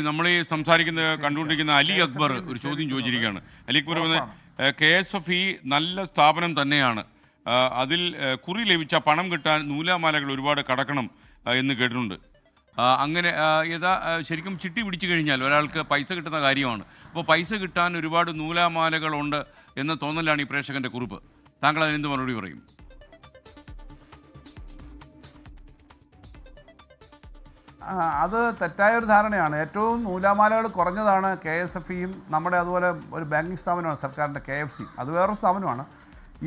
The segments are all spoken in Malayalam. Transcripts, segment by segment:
നമ്മൾ ഈ കണ്ടുകൊണ്ടിരിക്കുന്ന അലി അക്ബർ ഒരു ചോദ്യം ചോദിച്ചിരിക്കുകയാണ്. അലി അക്ബർ KSFE നല്ല സ്ഥാപനം തന്നെയാണ്, അതിൽ കുറി ലഭിച്ച പണം കിട്ടാൻ നൂലാമാലകൾ ഒരുപാട് കടക്കണം എന്ന് കേട്ടിട്ടുണ്ട്. അങ്ങനെ ശരിക്കും ചിട്ടി പിടിച്ചു കഴിഞ്ഞാൽ ഒരാൾക്ക് പൈസ കിട്ടുന്ന കാര്യമാണ്. അപ്പോൾ പൈസ കിട്ടാൻ ഒരുപാട് നൂലാമാലകളുണ്ട് എന്ന തോന്നലാണ് ഈ പ്രേക്ഷകൻ്റെ കുറിപ്പ്. താങ്കൾ അതിനെന്ത് മറുപടി പറയും? അത് തെറ്റായൊരു ധാരണയാണ്. ഏറ്റവും നൂലാമാലകൾ കുറഞ്ഞതാണ് KSFEയും നമ്മുടെ അതുപോലെ ഒരു ബാങ്കിങ് സ്ഥാപനമാണ് സർക്കാരിൻ്റെ KFC. അത് വേറൊരു സ്ഥാപനമാണ്.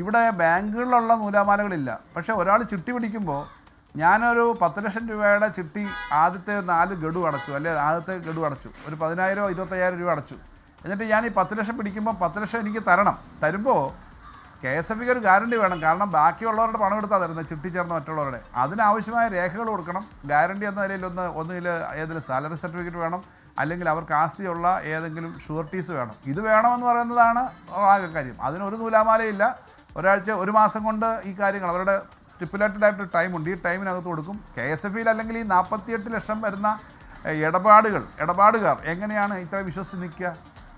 ഇവിടെ ബാങ്കുകളിലുള്ള നൂലാമാലകളില്ല. പക്ഷേ ഒരാൾ ചിട്ടി പിടിക്കുമ്പോൾ ഞാനൊരു 10 ലക്ഷം രൂപയുടെ ചിട്ടി ആദ്യത്തെ 4 ഗഡു അടച്ചു, അല്ലെ ആദ്യത്തെ ഗഡു അടച്ചു, ഒരു 10,000 25,000 രൂപ അടച്ചു. എന്നിട്ട് ഞാൻ ഈ 10 ലക്ഷം പിടിക്കുമ്പോൾ 10 ലക്ഷം എനിക്ക് തരുമ്പോൾ KSFEക്ക് ഒരു ഗ്യാരണ്ടി വേണം. കാരണം ബാക്കിയുള്ളവരുടെ പണം എടുത്താൽ തരുന്നത്, ചിട്ടി ചേർന്ന മറ്റുള്ളവരുടെ. അതിനാവശ്യമായ രേഖകൾ കൊടുക്കണം. ഗ്യാരണ്ടി എന്ന നിലയിൽ ഒന്നുകിൽ ഏതെങ്കിലും സാലറി സർട്ടിഫിക്കറ്റ് വേണം, അല്ലെങ്കിൽ അവർക്ക് ആസ്തിയുള്ള ഏതെങ്കിലും ഷുവർട്ടീസ് വേണം. ഇത് വേണമെന്ന് പറയുന്നതാണ് ആകെ കാര്യം. അതിനൊരു നൂലാമാലയില്ല. ഒരാഴ്ച 1 മാസം കൊണ്ട് ഈ കാര്യങ്ങൾ അവരുടെ സ്റ്റിപ്പുലേറ്റഡ് ആയിട്ട് ടൈമുണ്ട്, ഈ ടൈമിനകത്ത് കൊടുക്കും. KSFEയിൽ അല്ലെങ്കിൽ ഈ 48 ലക്ഷം വരുന്ന ഇടപാടുകാർ എങ്ങനെയാണ് ഇത്ര വിശ്വസിച്ച് നിൽക്കുക?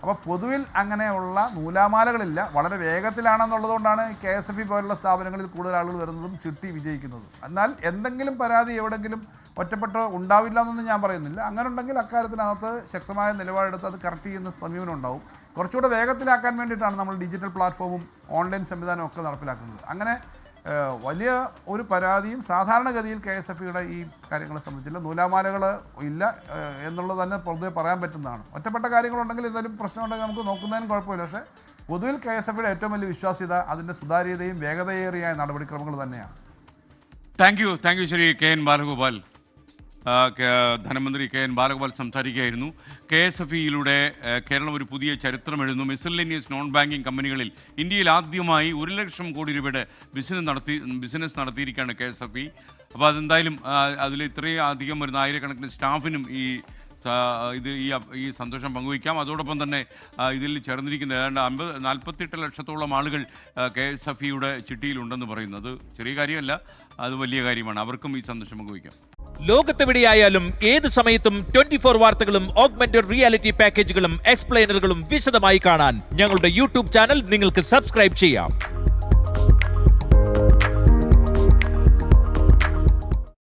അപ്പോൾ പൊതുവിൽ അങ്ങനെയുള്ള നൂലാമാലകളില്ല. വളരെ വേഗത്തിലാണെന്നുള്ളതുകൊണ്ടാണ് KSFE പോലുള്ള സ്ഥാപനങ്ങളിൽ കൂടുതൽ ആളുകൾ വരുന്നതും ചിട്ടി വിജയിക്കുന്നതും. എന്നാൽ എന്തെങ്കിലും പരാതി എവിടെയെങ്കിലും ഒറ്റപ്പെട്ട് ഉണ്ടാവില്ല എന്നൊന്നും ഞാൻ പറയുന്നില്ല. അങ്ങനെ ഉണ്ടെങ്കിൽ അക്കാര്യത്തിനകത്ത് ശക്തമായ നിലപാടെടുത്ത് അത് കറക്റ്റ് ചെയ്യുന്ന സമീപനം ഉണ്ടാവും. കുറച്ചുകൂടെ വേഗത്തിലാക്കാൻ വേണ്ടിയിട്ടാണ് നമ്മൾ ഡിജിറ്റൽ പ്ലാറ്റ്ഫോമും ഓൺലൈൻ സംവിധാനവും ഒക്കെ നടപ്പിലാക്കുന്നത്. അങ്ങനെ വലിയ ഒരു പരാതിയും സാധാരണഗതിയിൽ KSFEയുടെ ഈ കാര്യങ്ങളെ സംബന്ധിച്ചില്ല. നൂലാമാലകൾ ഇല്ല എന്നുള്ളത് തന്നെ പൊതുവെ പറയാൻ പറ്റുന്നതാണ്. ഒറ്റപ്പെട്ട കാര്യങ്ങളുണ്ടെങ്കിൽ എന്തെങ്കിലും പ്രശ്നമുണ്ടെങ്കിൽ നമുക്ക് നോക്കുന്നതിനും കുഴപ്പമില്ല. പക്ഷേ പൊതുവിൽ KSFEയുടെ ഏറ്റവും വലിയ വിശ്വാസ്യത അതിൻ്റെ സുതാര്യതയും വേഗതയേറിയ നടപടിക്രമങ്ങൾ തന്നെയാണ്. Thank you Shri KN Balagopal. ധനമന്ത്രി KN ബാലഗോപാൽ സംസാരിക്കുകയായിരുന്നു. KSFEയിലൂടെ കേരളം ഒരു പുതിയ ചരിത്രം എഴുതുന്നു. മിസലേനിയസ് നോൺ ബാങ്കിങ് കമ്പനികളിൽ ഇന്ത്യയിൽ ആദ്യമായി 1 ലക്ഷം കോടി രൂപയുടെ ബിസിനസ് നടത്തിയിരിക്കുകയാണ് KSFE. അപ്പോൾ അതെന്തായാലും അതിൽ ഇത്രയും അധികം വരുന്ന ആയിരക്കണക്കിന് സ്റ്റാഫിനും ഈ സന്തോഷം പങ്കുവയ്ക്കാം. അതോടൊപ്പം തന്നെ ഇതിൽ ചേർന്നിരിക്കുന്ന ഏതാണ്ട് 48 ലക്ഷത്തോളം ആളുകൾ KSFEയുടെ ചിട്ടിയിലുണ്ടെന്ന് പറയുന്നത് ചെറിയ കാര്യമല്ല, അത് വലിയ കാര്യമാണ്. അവർക്കും ഈ സന്തോഷം പങ്കുവയ്ക്കാം. ലോകത്തെവിടെയായാലും ഏത് സമയത്തും 24 വാർത്തകളും ഓഗ്മെന്റഡ് റിയാലിറ്റി പാക്കേജുകളും എക്സ്പ്ലെയിനറുകളും വിശദമായി കാണാൻ ഞങ്ങളുടെ YouTube ചാനൽ നിങ്ങൾക്ക് സബ്സ്ക്രൈബ് ചെയ്യാം.